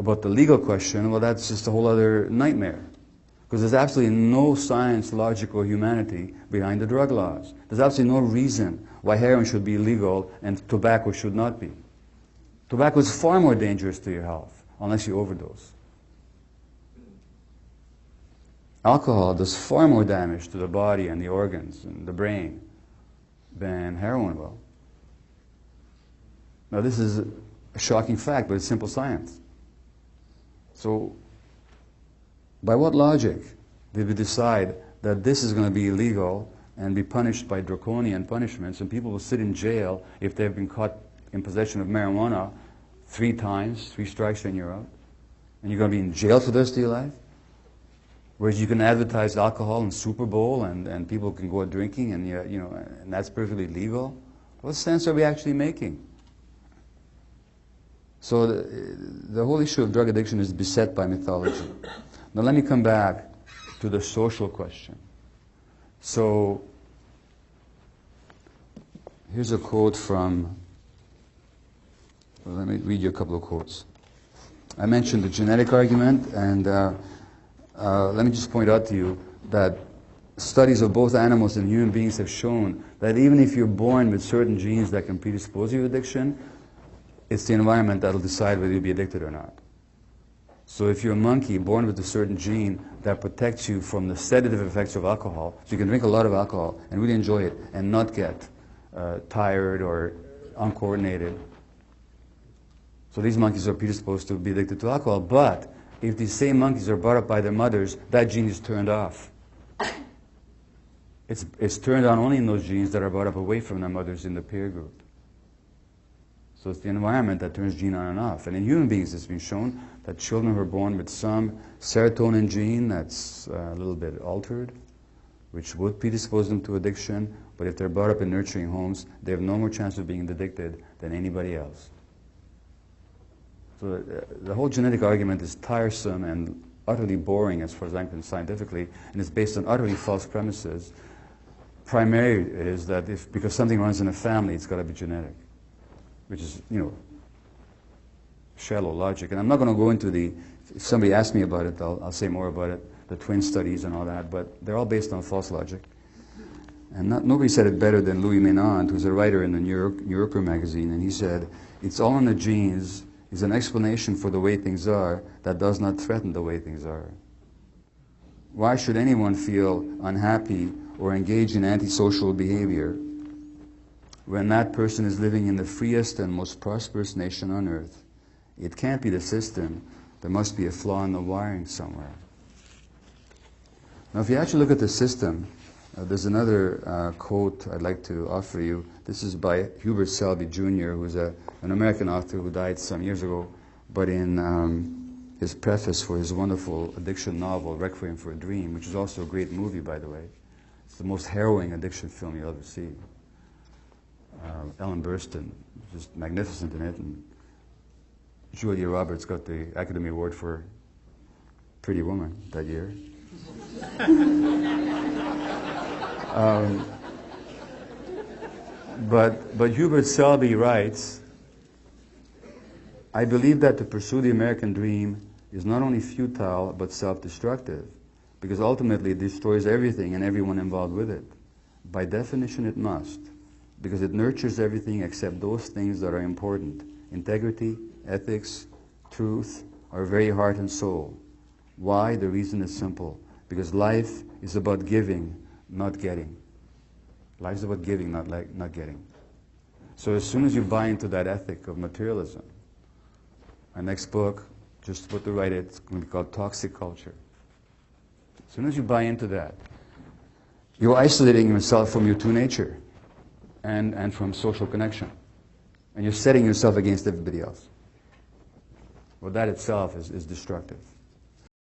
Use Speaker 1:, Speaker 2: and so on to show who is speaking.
Speaker 1: about the legal question, well, that's just a whole other nightmare. Because there's absolutely no science, logic, or humanity behind the drug laws. There's absolutely no reason why heroin should be illegal and tobacco should not be. Tobacco is far more dangerous to your health, unless you overdose. Alcohol does far more damage to the body and the organs and the brain than heroin will. Now, this is a shocking fact, but it's simple science. So, by what logic did we decide that this is going to be illegal and be punished by draconian punishments, and people will sit in jail if they've been caught in possession of marijuana 3 times, 3 strikes and you're out, and you're going to be in jail for the rest of your life? Whereas you can advertise alcohol in Super Bowl and people can go out drinking and and that's perfectly legal. What sense are we actually making? So the whole issue of drug addiction is beset by mythology. Now let me come back to the social question. So here's a quote from, well, let me read you a couple of quotes. I mentioned the genetic argument, and let me just point out to you that studies of both animals and human beings have shown that even if you're born with certain genes that can predispose you to addiction, it's the environment that'll decide whether you'll be addicted or not. So if you're a monkey born with a certain gene that protects you from the sedative effects of alcohol, so you can drink a lot of alcohol and really enjoy it and not get tired or uncoordinated. So these monkeys are predisposed to be addicted to alcohol, but if these same monkeys are brought up by their mothers, that gene is turned off. It's turned on only in those genes that are brought up away from their mothers in the peer group. So it's the environment that turns gene on and off. And in human beings, it's been shown that children who are born with some serotonin gene that's a little bit altered, which would predispose them to addiction, but if they're brought up in nurturing homes, they have no more chance of being addicted than anybody else. So the whole genetic argument is tiresome and utterly boring as far as I'm concerned scientifically, and it's based on utterly false premises. Primarily it is that because something runs in a family, it's got to be genetic, which is, shallow logic. And I'm not going to go into if somebody asks me about it, I'll say more about it, the twin studies and all that, but they're all based on false logic. And nobody said it better than Louis Menand, who's a writer in the New Yorker magazine, and he said, it's all in the genes, is an explanation for the way things are that does not threaten the way things are. Why should anyone feel unhappy or engage in antisocial behavior when that person is living in the freest and most prosperous nation on earth? It can't be the system. There must be a flaw in the wiring somewhere. Now, if you actually look at the system, there's another quote I'd like to offer you. This is by Hubert Selby Jr., who's an American author who died some years ago, but in his preface for his wonderful addiction novel, Requiem for a Dream, which is also a great movie, by the way. It's the most harrowing addiction film you'll ever see. Ellen Burstyn, just magnificent in it, and Julia Roberts got the Academy Award for Pretty Woman that year. But Hubert Selby writes, I believe that to pursue the American dream is not only futile but self-destructive, because ultimately it destroys everything and everyone involved with it. By definition it must, because it nurtures everything except those things that are important: integrity, ethics, truth, our very heart and soul. Why? The reason is simple. Because life is about giving, not getting. Life is about giving, not getting. So as soon as you buy into that ethic of materialism, my next book, just about to write it, it's going to be called Toxic Culture. As soon as you buy into that, you're isolating yourself from your true nature and from social connection. And you're setting yourself against everybody else. Well, that itself is destructive.